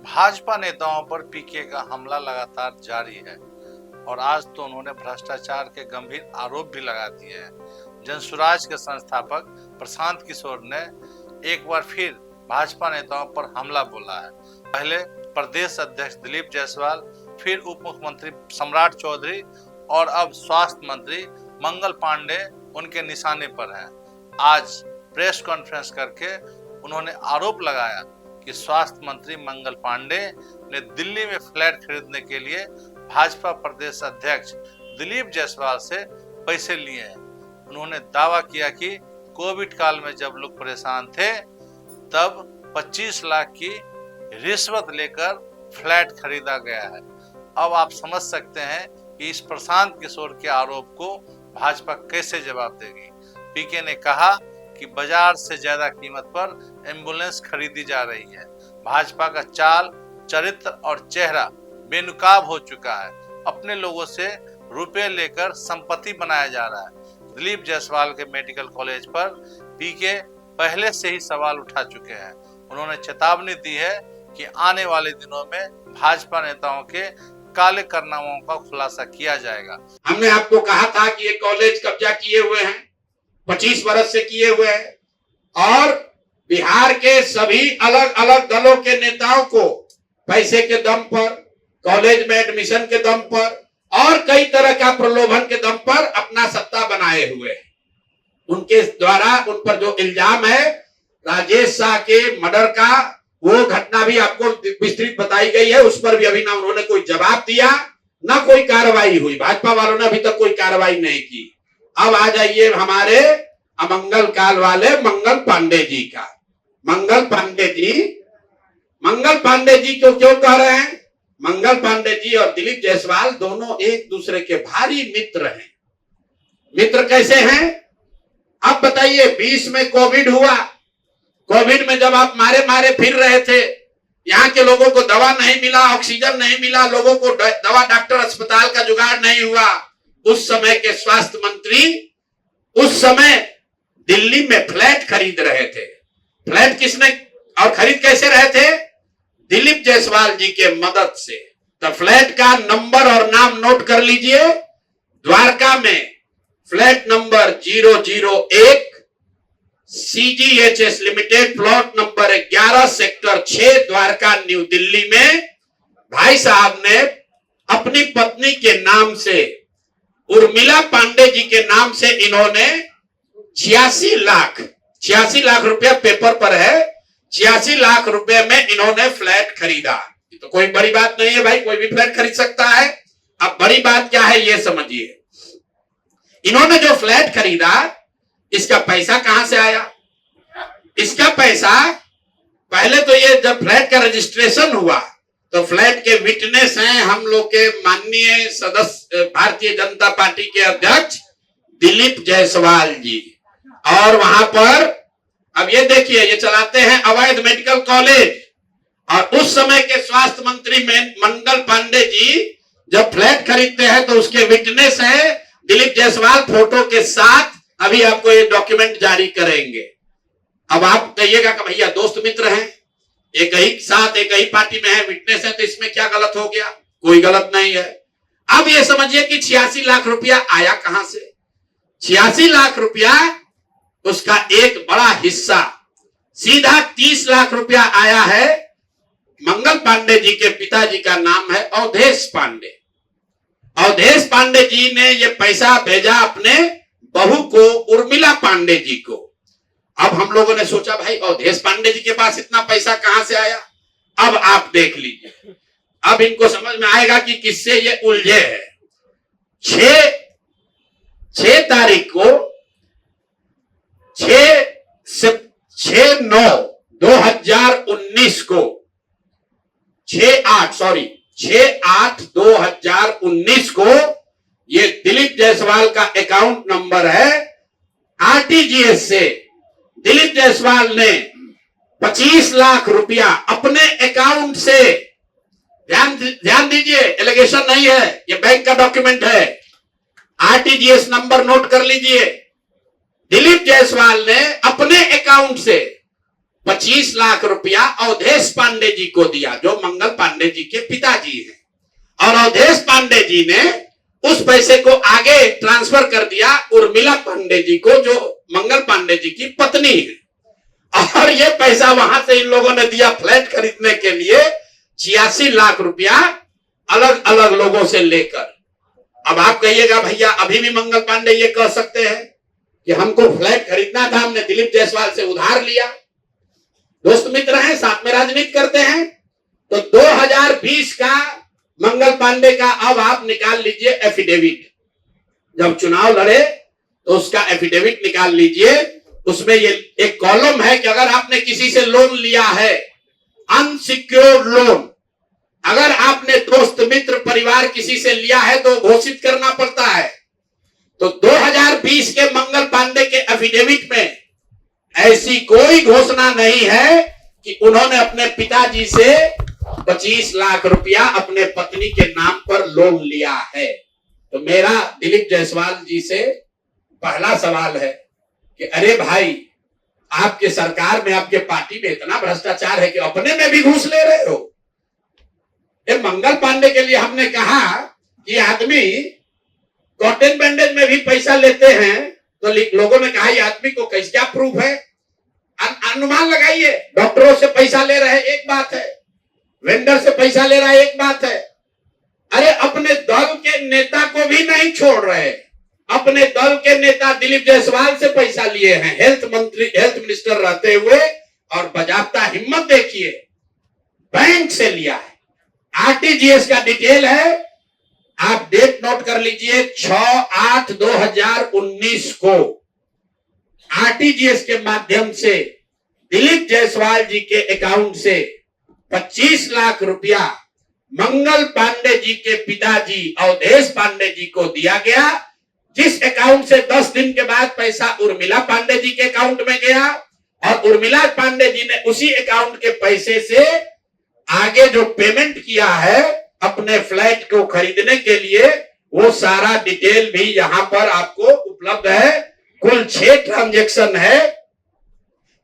भाजपा नेताओं पर पीके का हमला लगातार जारी है और आज तो उन्होंने भ्रष्टाचार के गंभीर आरोप भी लगा दिए हैं। जनसुराज के संस्थापक प्रशांत किशोर ने एक बार फिर भाजपा नेताओं पर हमला बोला है। पहले प्रदेश अध्यक्ष दिलीप जायसवाल, फिर उप मुख्यमंत्री सम्राट चौधरी और अब स्वास्थ्य मंत्री मंगल पांडे उनके निशाने पर हैं। आज प्रेस कॉन्फ्रेंस करके उन्होंने आरोप लगाया कि स्वास्थ्य मंत्री मंगल पांडे ने दिल्ली में फ्लैट खरीदने के लिए भाजपा प्रदेश अध्यक्ष दिलीप जायसवाल से पैसे लिए हैं। उन्होंने दावा किया कि कोविड काल में जब लोग परेशान थे तब 25 लाख की रिश्वत लेकर फ्लैट खरीदा गया है। अब आप समझ सकते हैं कि इस प्रशांत किशोर के आरोप को भाजपा कैसे जवाब देगी। पीके ने कहा कि बाजार से ज्यादा कीमत पर एम्बुलेंस खरीदी जा रही है। भाजपा का चाल, चरित्र और चेहरा बेनकाब हो चुका है। अपने लोगों से रुपए लेकर संपत्ति बनाया जा रहा है। दिलीप जायसवाल के मेडिकल कॉलेज पर पीके पहले से ही सवाल उठा चुके हैं। उन्होंने चेतावनी दी है कि आने वाले दिनों में भाजपा नेताओं के काले कारनामों का खुलासा किया जाएगा। हमने आपको कहा था कि ये कॉलेज कब्जा किए हुए हैं, 25 वर्ष से किए हुए हैं और बिहार के सभी अलग अलग दलों के नेताओं को पैसे के दम पर, कॉलेज में एडमिशन के दम पर और कई तरह का प्रलोभन के दम पर अपना सत्ता बनाए हुए हैं। उनके द्वारा उन पर जो इल्जाम है राजेश शाह के मर्डर का, वो घटना भी आपको विस्तृत बताई गई है। उस पर भी अभी ना उन्होंने कोई जवाब दिया, ना कोई कार्रवाई हुई। भाजपा वालों ने अभी तक कोई कार्रवाई नहीं की। अब आ जाइए हमारे अमंगल काल वाले मंगल पांडे जी का। मंगल पांडे जी को क्यों कह रहे हैं? मंगल पांडे जी और दिलीप जायसवाल दोनों एक दूसरे के भारी मित्र हैं। मित्र कैसे हैं? अब बताइए, 20 में कोविड हुआ। कोविड में जब आप मारे फिर रहे थे, यहाँ के लोगों को दवा नहीं मिला, ऑक्सीजन नहीं मिला, लोगों को दवा, डॉक्टर, अस्पताल का जुगाड़ नहीं हुआ। उस समय के स्वास्थ्य मंत्री उस समय दिल्ली में फ्लैट खरीद रहे थे। फ्लैट किसने और खरीद कैसे रहे थे? दिलीप जायसवाल जी के मदद से। तो फ्लैट का नंबर और नाम नोट कर लीजिए। द्वारका में flat number 001 CGHS limited, plot number 11 sector 6 Dwarka new Delhi में भाई साहब ने अपनी पत्नी के नाम से, उर्मिला पांडे जी के नाम से, इन्होंने 86 लाख रुपया पेपर पर है, 86 लाख रुपए में इन्होंने फ्लैट खरीदा। तो कोई बड़ी बात नहीं है भाई, कोई भी फ्लैट खरीद सकता है। अब बड़ी बात क्या है ये समझिए। इन्होंने जो फ्लैट खरीदा, इसका पैसा कहां से आया? इसका पैसा पहले तो ये जब फ्लैट का रजिस्ट्रेशन हुआ तो फ्लैट के विटनेस हैं हम लोग के माननीय सदस्य भारतीय जनता पार्टी के अध्यक्ष दिलीप जायसवाल जी। और वहां पर अब ये देखिए, ये चलाते हैं अवैध मेडिकल कॉलेज। और उस समय के स्वास्थ्य मंत्री में मंगल पांडे जी जब फ्लैट खरीदते हैं तो उसके विटनेस है दिलीप जायसवाल, फोटो के साथ। अभी आपको ये डॉक्यूमेंट जारी करेंगे। अब आप कहिएगा कि भैया दोस्त मित्र हैं, एक ही साथ एक ही पार्टी में है, विटनेस है, तो इसमें क्या गलत हो गया? कोई गलत नहीं है। अब ये समझिए कि 86 लाख रुपया आया कहां से? 86 लाख रुपया, उसका एक बड़ा हिस्सा सीधा 30 लाख रुपया आया है। मंगल पांडे जी के पिताजी का नाम है अवधेश पांडे। अवधेश पांडे जी ने ये पैसा भेजा अपने बहू को, उर्मिला पांडे जी को। अब हम लोगों ने सोचा भाई अवधेश पांडे जी के पास इतना पैसा कहां से आया? अब आप देख लीजिए, अब इनको समझ में आएगा कि किससे ये उलझे हैं। 6 तारीख को 6/9/2019 को 6/8/2019 को ये दिलीप जायसवाल का अकाउंट नंबर है। RTGS से दिलीप जायसवाल ने 25 लाख रुपया अपने अकाउंट से, ध्यान दीजिए, एलिगेशन नहीं है, ये बैंक का डॉक्यूमेंट है। RTGS नंबर नोट कर लीजिए। दिलीप जायसवाल ने अपने अकाउंट से 25 लाख रुपया अवधेश पांडे जी को दिया, जो मंगल पांडे जी के पिताजी हैं। और अवधेश पांडे जी ने उस पैसे को आगे ट्रांसफर कर दिया उर्मिला पांडे जी को, जो मंगल पांडे जी की पत्नी है। और ये पैसा वहां से इन लोगों ने दिया फ्लैट खरीदने के लिए, 86 लाख रुपया अलग अलग लोगों से लेकर। अब आप कहिएगा भैया अभी भी मंगल पांडे ये कह सकते हैं कि हमको फ्लैट खरीदना था, हमने दिलीप जायसवाल से उधार लिया। दोस्त मित्र हैं, साथ में राजनीति करते हैं। तो 2020 का मंगल पांडे का अब आप निकाल लीजिए एफिडेविट, जब चुनाव लड़े तो उसका एफिडेविट निकाल लीजिए। उसमें ये एक कॉलम है कि अगर आपने किसी से लोन लिया है, अनसिक्योर्ड लोन, अगर आपने दोस्त मित्र परिवार किसी से लिया है तो घोषित करना पड़ता है। तो 2020 के मंगल पांडे के एफिडेविट में ऐसी कोई घोषणा नहीं है कि उन्होंने अपने पिताजी से 25 लाख रुपया अपने पत्नी के नाम पर लोन लिया है। तो मेरा दिलीप जायसवाल जी से पहला सवाल है कि अरे भाई, आपके सरकार में, आपके पार्टी में इतना भ्रष्टाचार है कि अपने में भी घूस ले रहे हो। ये मंगल पांडे के लिए हमने कहा कि आदमी कॉटन बैंडेज में भी पैसा लेते हैं, तो लोगों ने कहा ये आदमी को कैसे, क्या प्रूफ है, अनुमान लगाइए। डॉक्टरों से पैसा ले रहे हैं एक बात है, वेंडर से पैसा ले रहा है एक बात है। अरे अपने दल के नेता को भी नहीं छोड़ रहे, अपने दल के नेता दिलीप जायसवाल से पैसा लिए हैं, हेल्थ मिनिस्टर रहते हुए, और बजाबता हिम्मत देखिए, बैंक से लिया है। आरटीजीएस का डिटेल है, आप डेट नोट कर लीजिए, 6/8/2019 को आरटीजीएस के माध्यम से दिलीप जायसवाल जी के अकाउंट से 25 लाख रुपया मंगल पांडे जी के पिताजी अवधेश पांडे जी को दिया गया, जिस अकाउंट से 10 दिन के बाद पैसा उर्मिला पांडे जी के अकाउंट में गया, और उर्मिला पांडे जी ने उसी अकाउंट के पैसे से आगे जो पेमेंट किया है अपने फ्लैट को खरीदने के लिए, वो सारा डिटेल भी यहां पर आपको उपलब्ध है। कुल 6 ट्रांजैक्शन है,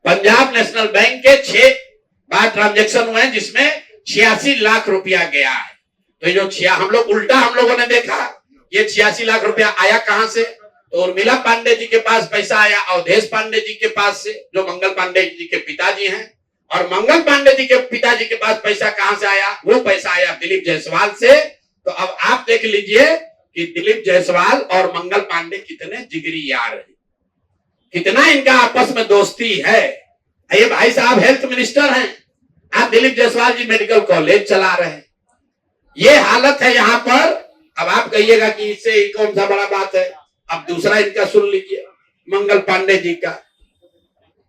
पंजाब नेशनल बैंक के 6 बार ट्रांजैक्शन हुए हैं, जिसमें 86 लाख रुपया गया है। तो जो हम लोगों ने देखा ये 86 लाख रुपया आया कहां से, तो उर्मिला पांडे जी के पास पैसा आया अवधेश पांडे जी के पास से, जो मंगल पांडे जी के पिताजी हैं। और मंगल पांडे जी के पिताजी के पास पैसा कहां से आया, वो पैसा आया दिलीप जायसवाल से। तो अब आप देख लीजिए कि दिलीप जायसवाल और मंगल पांडे कितने जिगरी यार हैं, कितना इनका आपस में दोस्ती है। ये भाई साहब हेल्थ मिनिस्टर हैं, आप दिलीप जायसवाल जी मेडिकल कॉलेज चला रहे हैं। ये हालत है यहाँ पर। अब आप कहिएगा कि इससे कौन सा बड़ा बात है। अब दूसरा इनका सुन लीजिए, मंगल पांडे जी का।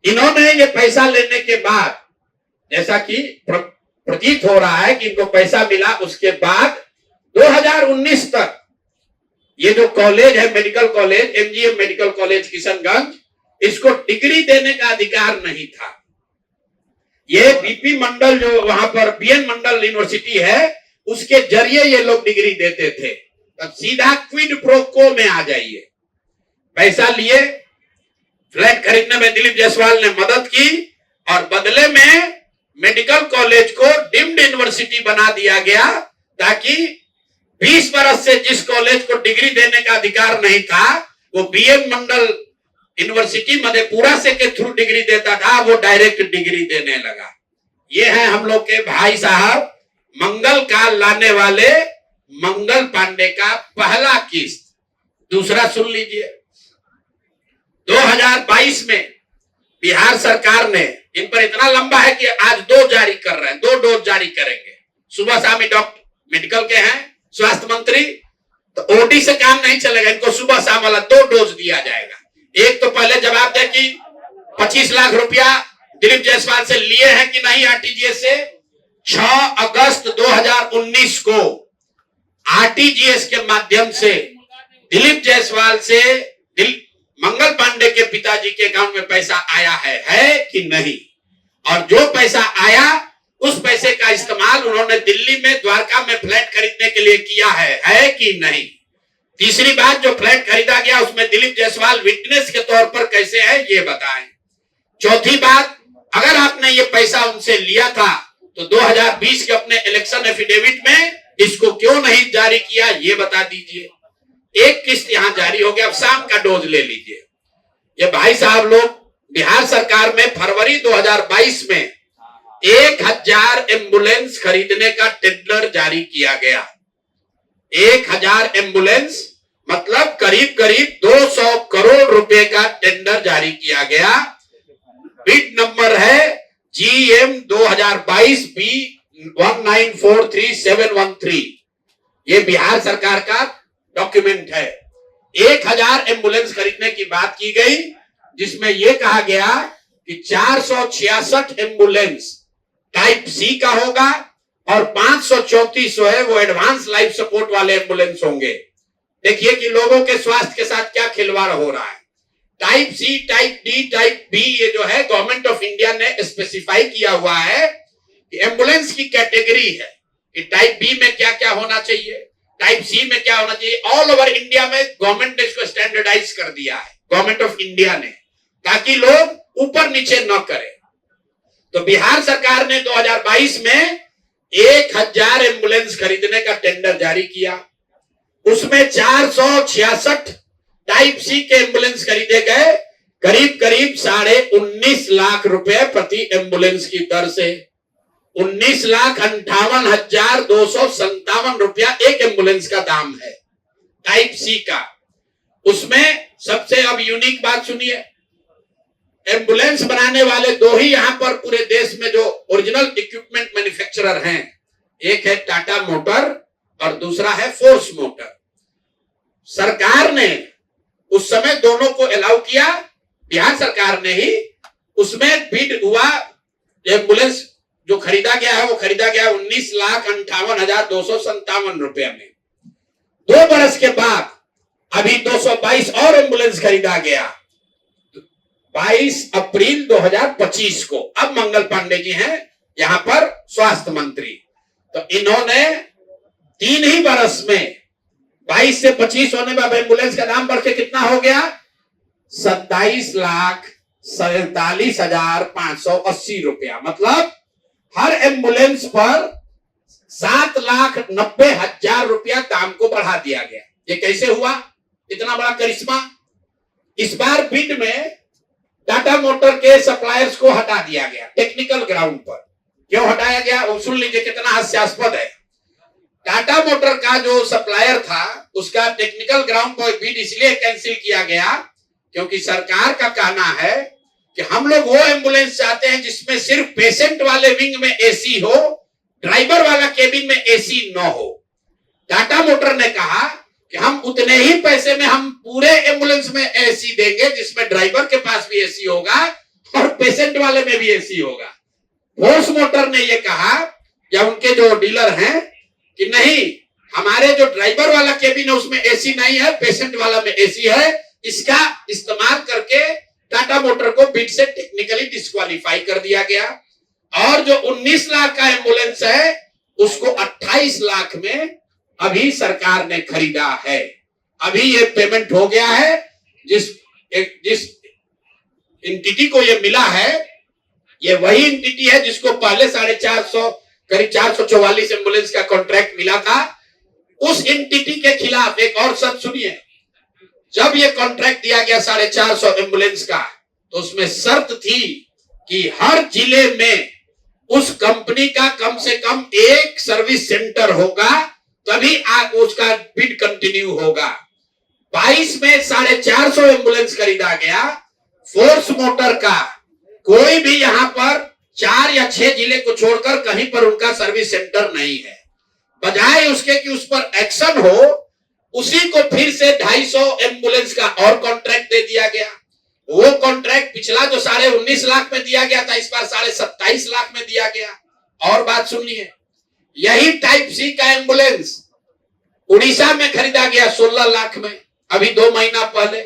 इन्होंने ये पैसा लेने के बाद, जैसा कि प्रतीत हो रहा है कि इनको पैसा मिला, उसके बाद 2019 तक ये जो कॉलेज है medical college, MGM medical college Kishanganj, इसको डिग्री देने का अधिकार नहीं था। ये बीपी मंडल, जो वहां पर बीएन मंडल यूनिवर्सिटी है, उसके जरिए ये लोग डिग्री देते थे। अब सीधा क्विड प्रो को में आ जाइए। पैसा लिए, फ्लैट खरीदने में दिलीप जायसवाल ने मदद की, और बदले में मेडिकल कॉलेज को डीम्ड यूनिवर्सिटी बना दिया गया, ताकि 20 बरस से जिस कॉलेज को डिग्री देने का अधिकार नहीं था, वो बीएन मंडल यूनिवर्सिटी मधेपुरा से के थ्रू डिग्री देता था, वो डायरेक्ट डिग्री देने लगा। ये है हम लोग के भाई साहब मंगल काल लाने वाले मंगल पांडे का पहला किस्त। दूसरा सुन लीजिए, 2022 में बिहार सरकार ने, इन पर इतना लंबा है कि आज 2 जारी कर रहे हैं, 2 डोज जारी करेंगे। सुबह शाम डॉक्टर मेडिकल के हैं, स्वास्थ्य मंत्री, तो ओडी से काम नहीं चलेगा, इनको सुबह शाम वाला 2 डोज दिया जाएगा। एक तो पहले जवाब दे कि 25 लाख रुपया दिलीप जायसवाल से लिए हैं कि नहीं आरटीजीएस से। 6 अगस्त 2019 को आरटीजीएस के माध्यम से दिलीप जायसवाल से मंगल पांडे के पिताजी के अकाउंट में पैसा आया है कि नहीं, और जो पैसा आया उस पैसे का इस्तेमाल उन्होंने दिल्ली में द्वारका में फ्लैट खरीदने के लिए किया है कि नहीं। तीसरी बात, जो फ्लैट खरीदा गया उसमें दिलीप जायसवाल विटनेस के तौर पर कैसे है ये बताएं। चौथी बात, अगर आपने ये पैसा उनसे लिया था तो 2020 के अपने इलेक्शन एफिडेविट में इसको क्यों नहीं जारी किया, ये बता दीजिए। एक किस्त यहां जारी हो गया, अब शाम का डोज ले लीजिए। ये भाई साहब लोग, बिहार सरकार में फरवरी 2022 में 1000 एम्बुलेंस खरीदने का टेंडर जारी किया गया। 1000 एम्बुलेंस मतलब करीब करीब 200 करोड़ रुपए का टेंडर जारी किया गया। बिड नंबर है GM 2022 B 1943713। ये बिहार सरकार का डॉक्यूमेंट है। 1000 एम्बुलेंस खरीदने की बात की गई, जिसमें यह कहा गया कि 466 एम्बुलेंस टाइप C का होगा और 534 है वो एडवांस लाइफ सपोर्ट वाले एम्बुलेंस होंगे। देखिए कि लोगों के स्वास्थ्य के साथ क्या खिलवाड़ हो रहा है। Type C, type D, type B ये जो है गवर्नमेंट ऑफ इंडिया ने स्पेसिफाई किया हुआ है कि एम्बुलेंस की कैटेगरी है कि टाइप B में क्या क्या होना चाहिए, टाइप C में क्या होना चाहिए। ऑल ओवर इंडिया में गवर्नमेंट ने इसको स्टैंडर्डाइज कर दिया है, गवर्नमेंट ऑफ इंडिया ने, ताकि लोग ऊपर नीचे न करें। तो बिहार सरकार ने 2022 में 1000 एम्बुलेंस खरीदने का टेंडर जारी किया। उसमें 466 टाइप C के एम्बुलेंस खरीदे गए, करीब करीब 19.5 लाख रुपए प्रति एम्बुलेंस की दर से। 19,58,257 रुपया एक एम्बुलेंस का दाम है टाइप C का। उसमें सबसे अब यूनिक बात सुनिए, एम्बुलेंस बनाने वाले दो ही यहां पर पूरे देश में जो ओरिजिनल इक्विपमेंट मैन्युफैक्चरर हैं, एक है टाटा मोटर और दूसरा है फोर्स मोटर। सरकार ने उस समय दोनों को अलाउ किया, बिहार सरकार ने ही। उसमें बिड हुआ, एम्बुलेंस जो खरीदा गया है वो खरीदा गया 19,58,257 रुपया में। 2 बरस के बाद अभी 222 और एम्बुलेंस खरीदा गया 22 अप्रैल 2025 को। अब मंगल पांडे जी हैं यहां पर स्वास्थ्य मंत्री, तो इन्होंने 3 ही बरस में 22 से 25 होने में अब एम्बुलेंस का दाम बढ़ के कितना हो गया, 27,47,580 रुपया। मतलब हर एम्बुलेंस पर 7,90,000 रुपया दाम को बढ़ा दिया गया। ये कैसे हुआ, इतना बड़ा करिश्मा। इस बार बिड में टाटा मोटर के सप्लायर्स को हटा दिया गया टेक्निकल ग्राउंड पर। क्यों हटाया गया वो सुन लीजिए, कितना हास्यास्पद है। टाटा मोटर का जो सप्लायर था उसका टेक्निकल ग्राउंड पर बिड इसलिए कैंसिल किया गया क्योंकि सरकार का कहना है कि हम लोग वो एम्बुलेंस चाहते हैं जिसमें सिर्फ पेशेंट वाले विंग में एसी हो, ड्राइवर वाला केबिन में एसी न हो। टाटा मोटर ने कहा कि हम उतने ही पैसे में हम पूरे एम्बुलेंस में एसी देंगे जिसमें ड्राइवर के पास भी एसी होगा और पेशेंट वाले में भी एसी होगा। फोर्स मोटर ने यह कहा या उनके जो डीलर हैं कि नहीं, हमारे जो ड्राइवर वाला केबिन है उसमें एसी नहीं है, पेशेंट वाला में एसी है। इसका इस्तेमाल करके टाटा मोटर को बिड से टेक्निकली डिस्क्वालीफाई कर दिया गया और जो 19 लाख का एम्बुलेंस है उसको 28 लाख में अभी सरकार ने खरीदा है। अभी ये पेमेंट हो गया है। जिस एंटिटी को ये मिला है ये वही एंटिटी है जिसको पहले 450 करीब 444 एम्बुलेंस का कॉन्ट्रैक्ट मिला था। उस एंटिटी के खिलाफ एक और शर्त सुनिए, जब ये कॉन्ट्रैक्ट दिया गया 450 एम्बुलेंस का तो उसमें शर्त थी कि हर जिले में उस कंपनी का कम से कम एक सर्विस सेंटर होगा, तभी उसका बिड कंटिन्यू होगा। 22 में 450 एम्बुलेंस खरीदा गया। फोर्स मोटर का कोई भी यहां पर 4 या 6 जिले को छोड़कर कहीं पर उनका सर्विस सेंटर नहीं है। बजाय उसके कि उस पर एक्शन हो, उसी को फिर से 250 एम्बुलेंस का और कॉन्ट्रैक्ट दे दिया गया। वो कॉन्ट्रैक्ट पिछला जो 19.5 लाख में दिया गया था, इस बार 27.5 लाख में दिया गया। और बात सुनिए, यही टाइप C का एम्बुलेंस उड़ीसा में खरीदा गया 16 लाख में अभी 2 महीना पहले।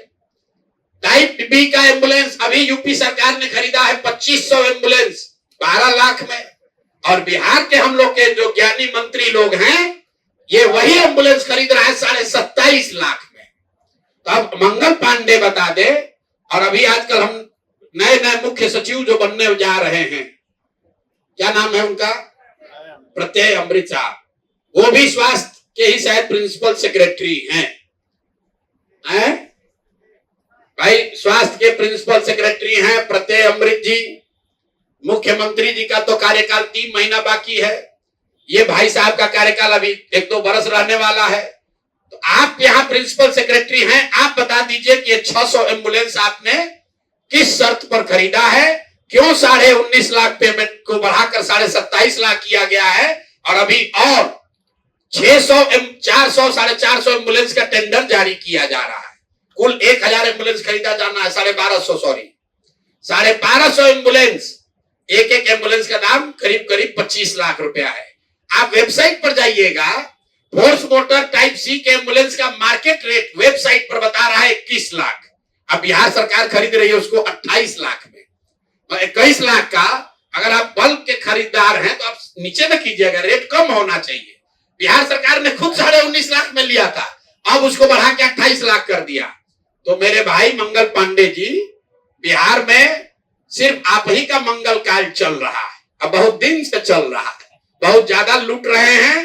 टाइप B का एम्बुलेंस अभी यूपी सरकार ने खरीदा है 2500 एम्बुलेंस 12 लाख में। और बिहार के हम लोग के जो ज्ञानी मंत्री लोग हैं ये वही एम्बुलेंस खरीद रहा है 27.5 लाख में। तो अब मंगल पांडे बता दे, और अभी आजकल हम नए नए मुख्य सचिव जो बनने जा रहे हैं, क्या नाम है उनका, प्रत्यय अमृत साहब, वो भी स्वास्थ्य के ही शायद प्रिंसिपल सेक्रेटरी हैं। भाई स्वास्थ्य के प्रिंसिपल सेक्रेटरी हैं प्रत्यय अमृत जी। मुख्यमंत्री जी का तो कार्यकाल 3 महीना बाकी है, ये भाई साहब का कार्यकाल अभी 1-2 बरस रहने वाला है। तो आप यहाँ प्रिंसिपल सेक्रेटरी हैं, आप बता दीजिए कि 600 एम्बुलेंस आपने किस शर्त पर खरीदा है, क्यों 19.5 लाख पेमेंट को बढ़ाकर 27.5 लाख किया गया है, और अभी और 600 400 450 एम्बुलेंस का टेंडर जारी किया जा रहा है। कुल 1000 एम्बुलेंस खरीदा जाना है, 1250 सॉरी 1250 एम्बुलेंस, एक एम्बुलेंस का दाम करीब 25 लाख रुपया है। आप वेबसाइट पर जाइएगा, फोर्स मोटर टाइप सी के एम्बुलेंस का मार्केट रेट वेबसाइट पर बता रहा है 21 लाख। अब बिहार सरकार खरीद रही है उसको 28 लाख में, और 21 लाख का अगर आप बल्क के खरीदार हैं तो आप नीचे न कीजिएगा, रेट कम होना चाहिए। बिहार सरकार ने खुद 19.5 लाख में लिया था, अब उसको बढ़ा के 28 लाख कर दिया। तो मेरे भाई मंगल पांडे जी, बिहार में सिर्फ आप ही का मंगल काल चल रहा है, अब बहुत दिन से चल रहा है। बहुत ज्यादा लूट रहे हैं,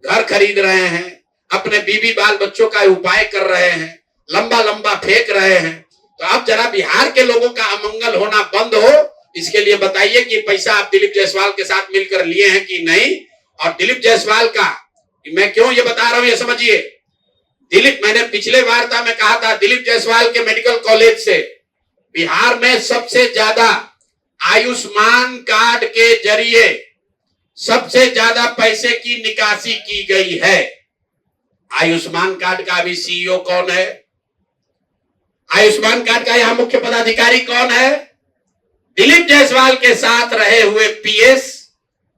घर खरीद रहे हैं, अपने बीवी बाल बच्चों का उपाय कर रहे हैं, लंबा लंबा फेंक रहे हैं। तो अब जरा बिहार के लोगों का अमंगल होना बंद हो, इसके लिए बताइए कि पैसा आप दिलीप जायसवाल के साथ मिलकर लिए हैं कि नहीं। और दिलीप जायसवाल का मैं क्यों ये बता रहा हूं ये समझिए। दिलीप, मैंने पिछले वार्ता में कहा था, दिलीप जायसवाल के मेडिकल कॉलेज से बिहार में सबसे ज्यादा आयुष्मान कार्ड के जरिए सबसे ज्यादा पैसे की निकासी की गई है। आयुष्मान कार्ड का अभी सीईओ कौन है, आयुष्मान कार्ड का यहां मुख्य पदाधिकारी कौन है? दिलीप जायसवाल के साथ रहे हुए पीएस,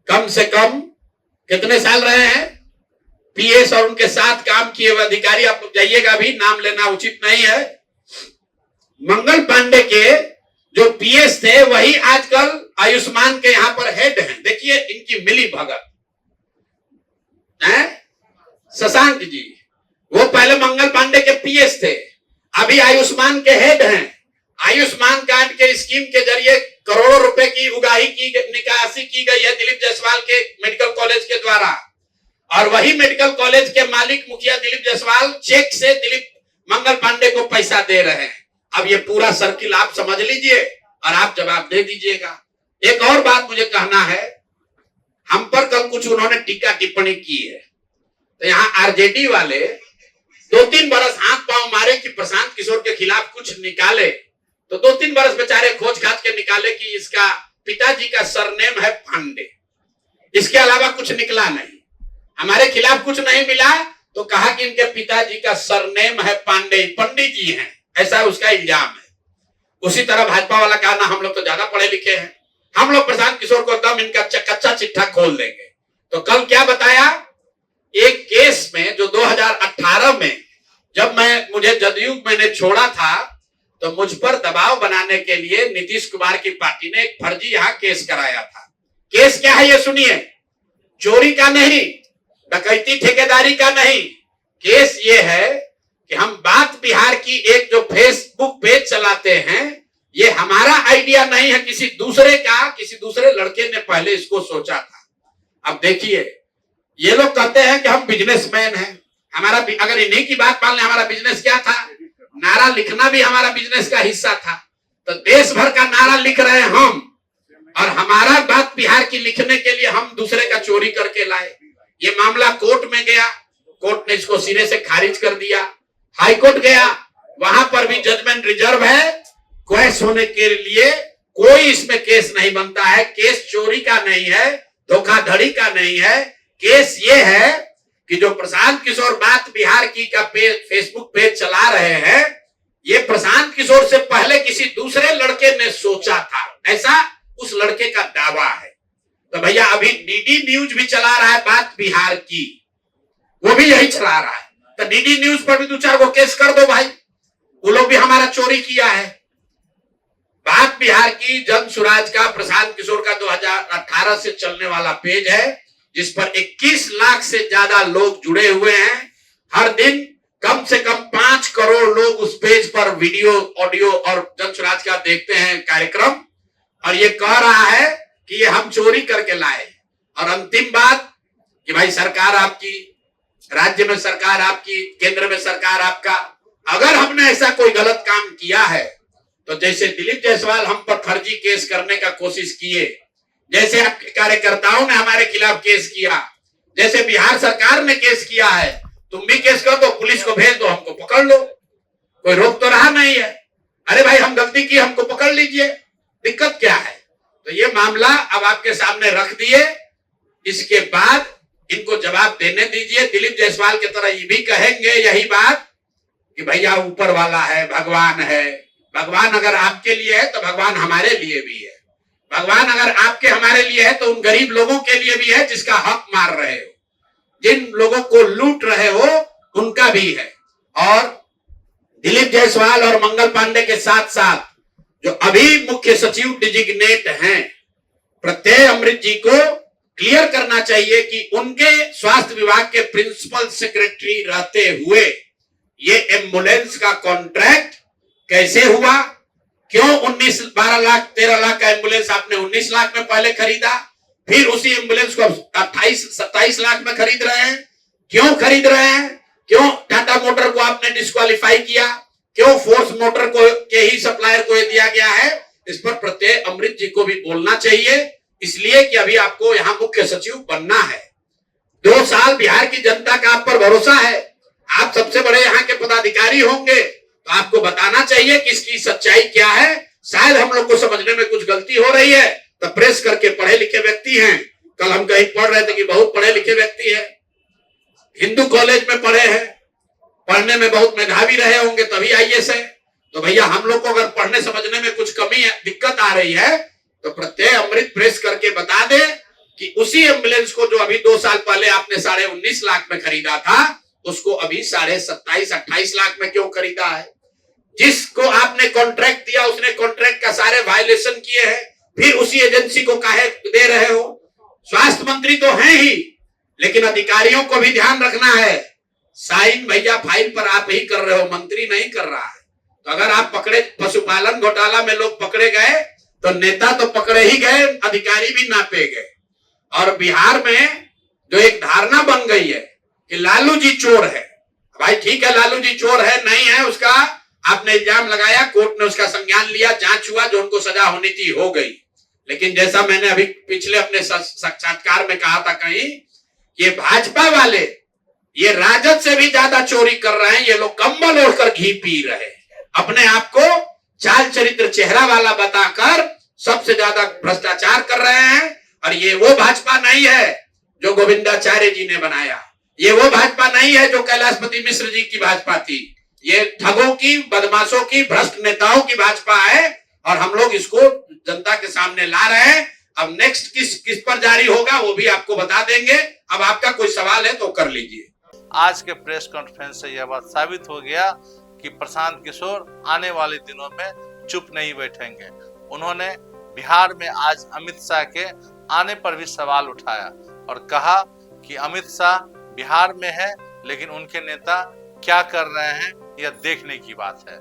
कम से कम कितने साल रहे हैं पीएस, और उनके साथ काम किए हुए अधिकारी, आप जाइएगा, अभी नाम लेना उचित नहीं है। मंगल पांडे के जो पीएस थे वही आजकल आयुष्मान के यहां पर हेड हैं। देखिए इनकी मिली भगत है। शशांक जी, वो पहले मंगल पांडे के पीएस थे, अभी आयुष्मान के हेड हैं। आयुष्मान कार्ड के स्कीम के जरिए करोड़ों रुपए की उगाही की निकासी की गई है दिलीप जायसवाल के मेडिकल कॉलेज के द्वारा, और वही मेडिकल कॉलेज के मालिक मुखिया दिलीप जायसवाल चेक से दिलीप मंगल पांडे को पैसा दे रहे हैं। अब ये पूरा सर्किल आप समझ लीजिए और आप जवाब दे दीजिएगा। एक और बात मुझे कहना है, हम पर कल कुछ उन्होंने टीका टिप्पणी की है, तो यहाँ आरजेडी वाले 2-3 बरस हाथ पांव मारे कि प्रशांत किशोर के खिलाफ कुछ निकाले, तो 2-3 बरस बेचारे खोज खाज के निकाले कि इसका पिताजी का सरनेम है पांडे, इसके अलावा कुछ निकला नहीं। हमारे खिलाफ कुछ नहीं मिला तो कहा कि इनके पिताजी का सरनेम है पांडे, पंडित जी हैं, ऐसा उसका इल्जाम है। उसी तरह भाजपा वाला कहा ना हम लोग तो ज्यादा पढ़े लिखे हैं, हम लोग प्रशांत किशोर को एकदम इनका कच्चा चिट्ठा खोल देंगे। तो कल क्या बताया, एक केस में जो 2018 में जब मुझे जदयू मैंने छोड़ा था, तो मुझ पर दबाव बनाने के लिए नीतीश कुमार की पार्टी ने एक फर्जी यहाँ केस कराया था। केस क्या है ये सुनिए, चोरी का नहीं, डकैती ठेकेदारी का नहीं, केस ये है कि हम बात बिहार की एक जो फेसबुक पेज चलाते हैं, ये हमारा आइडिया नहीं है, किसी दूसरे का, किसी दूसरे लड़के ने पहले इसको सोचा था। अब देखिए ये लोग कहते हैं कि हम बिजनेसमैन हैं, हमारा अगर इन्हीं की बात मान लें, हमारा बिजनेस क्या था, नारा लिखना भी हमारा बिजनेस का हिस्सा था। तो देश भर का नारा लिख रहे हैं हम, और हमारा बात बिहार की लिखने के लिए हम दूसरे का चोरी करके लाए। ये मामला कोर्ट में गया, कोर्ट ने इसको सिरे से खारिज कर दिया। हाई कोर्ट गया, वहां पर भी जजमेंट रिजर्व है, क्वेश होने के लिए कोई इसमें केस नहीं बनता है। केस चोरी का नहीं है, धोखाधड़ी का नहीं है, केस ये है कि जो प्रशांत किशोर बात बिहार की का फेसबुक पेज चला रहे हैं, ये प्रशांत किशोर से पहले किसी दूसरे लड़के ने सोचा था, ऐसा उस लड़के का दावा है। तो भैया अभी डीडी न्यूज भी चला रहा है बात बिहार की, वो भी यही चला रहा है। तो डीडी न्यूज पर भी 2-4 गो केस कर दो भाई, वो लोग भी हमारा चोरी किया है। बात बिहार की जन सुराज का प्रशांत किशोर का 2018 से चलने वाला पेज है, जिस पर 21 लाख से ज्यादा लोग जुड़े हुए हैं। हर दिन कम से कम 5 करोड़ लोग उस पेज पर वीडियो, ऑडियो और जन स्वराज का देखते हैं कार्यक्रम, और ये कह रहा है कि ये हम चोरी करके लाए। और अंतिम बात कि भाई सरकार आपकी, राज्य में सरकार आपकी, केंद्र में सरकार आपका, अगर हमने ऐसा कोई गलत काम किया है तो जैसे दिलीप जायसवाल हम पर फर्जी केस करने का कोशिश किए, जैसे आपके कार्यकर्ताओं ने हमारे खिलाफ केस किया, जैसे बिहार सरकार ने केस किया है, तुम भी केस कर दो, पुलिस को भेज दो, हमको पकड़ लो, कोई रोक तो रहा नहीं है। अरे भाई हम गलती की, हमको पकड़ लीजिए, दिक्कत क्या है? तो ये मामला अब आपके सामने रख दिए, इसके बाद इनको जवाब देने दीजिए। दिलीप जायसवाल की तरह ये भी कहेंगे यही बात कि भैया ऊपर वाला है, भगवान है। भगवान अगर आपके लिए है तो भगवान हमारे लिए भी है। भगवान अगर आपके हमारे लिए है तो उन गरीब लोगों के लिए भी है जिसका हक मार रहे हो, जिन लोगों को लूट रहे हो उनका भी है। और दिलीप जायसवाल और मंगल पांडे के साथ साथ जो अभी मुख्य सचिव डिजिग्नेट हैं, प्रत्यय अमृत जी को क्लियर करना चाहिए कि उनके स्वास्थ्य विभाग के प्रिंसिपल सेक्रेटरी रहते हुए ये एम्बुलेंस का कॉन्ट्रैक्ट कैसे हुआ? क्यों 12 लाख 13 लाख का एम्बुलेंस आपने 19 लाख में पहले खरीदा, फिर उसी एम्बुलेंस को 28-27 लाख में खरीद रहे हैं? क्यों खरीद रहे हैं? क्यों टाटा मोटर को आपने डिस्क्वालीफाई किया? क्यों फोर्स मोटर को के ही सप्लायर को दिया गया है? इस पर प्रत्यय अमृत जी को भी बोलना चाहिए, इसलिए कि अभी आपको यहां मुख्य सचिव बनना है। 2 साल बिहार की जनता का आप पर भरोसा है, आप सबसे बड़े यहाँ के पदाधिकारी होंगे, तो आपको बताना चाहिए कि इसकी सच्चाई क्या है। शायद हम लोग को समझने में कुछ गलती हो रही है, तो प्रेस करके पढ़े लिखे व्यक्ति हैं। कल हम कहीं पढ़ रहे थे कि बहुत पढ़े लिखे व्यक्ति है, हिंदू कॉलेज में पढ़े हैं, पढ़ने में बहुत मेधावी रहे होंगे तभी आईएएस है। तो भैया हम लोग को अगर पढ़ने समझने में कुछ कमी है, दिक्कत आ रही है, तो प्रत्यय अमृत प्रेस करके बता दे कि उसी एम्बुलेंस को जो अभी 2 साल पहले आपने 19.5 लाख में खरीदा था, उसको अभी 27-28 लाख में क्यों खरीदा है? जिसको आपने कॉन्ट्रैक्ट दिया उसने कॉन्ट्रैक्ट का सारे वायलेशन किए हैं, फिर उसी एजेंसी को काहे दे रहे हो? स्वास्थ्य मंत्री तो हैं ही, लेकिन अधिकारियों को भी ध्यान रखना है। साइन भैया फाइल पर आप ही कर रहे हो, मंत्री नहीं कर रहा है। तो अगर आप पकड़े, पशुपालन घोटाला में लोग पकड़े गए तो नेता तो पकड़े ही गए, अधिकारी भी नापे गए। और बिहार में जो एक धारणा बन गई है कि लालू जी चोर है, भाई ठीक है लालू जी चोर है, नहीं है, उसका आपने इल्जाम लगाया, कोर्ट ने उसका संज्ञान लिया, जांच हुआ, जो उनको सजा होनी थी हो गई। लेकिन जैसा मैंने अभी पिछले अपने साक्षात्कार में कहा था कहीं, ये भाजपा वाले ये राजद से भी ज्यादा चोरी कर रहे हैं। ये लोग कंबल ओढ़कर घी पी रहे हैं, अपने आप को चाल चरित्र चेहरा वाला बताकर सबसे ज्यादा भ्रष्टाचार कर रहे हैं। और ये वो भाजपा नहीं है जो गोविंदाचार्य जी ने बनाया, ये वो भाजपा नहीं है जो कैलाशपति मिश्र जी की भाजपा थी। ये ठगों की, बदमाशों की, भ्रष्ट नेताओं की भाजपा है, और हम लोग इसको जनता के सामने ला रहे हैं। अब नेक्स्ट किस पर जारी होगा वो भी आपको बता देंगे। अब आपका कोई सवाल है तो कर लीजिए। आज के प्रेस कॉन्फ्रेंस से यह बात साबित हो गया कि प्रशांत किशोर आने वाले दिनों में चुप नहीं बैठेंगे। उन्होंने बिहार में आज अमित शाह के आने पर भी सवाल उठाया और कहा कि अमित शाह बिहार में है, लेकिन उनके नेता क्या कर रहे हैं यह देखने की बात है।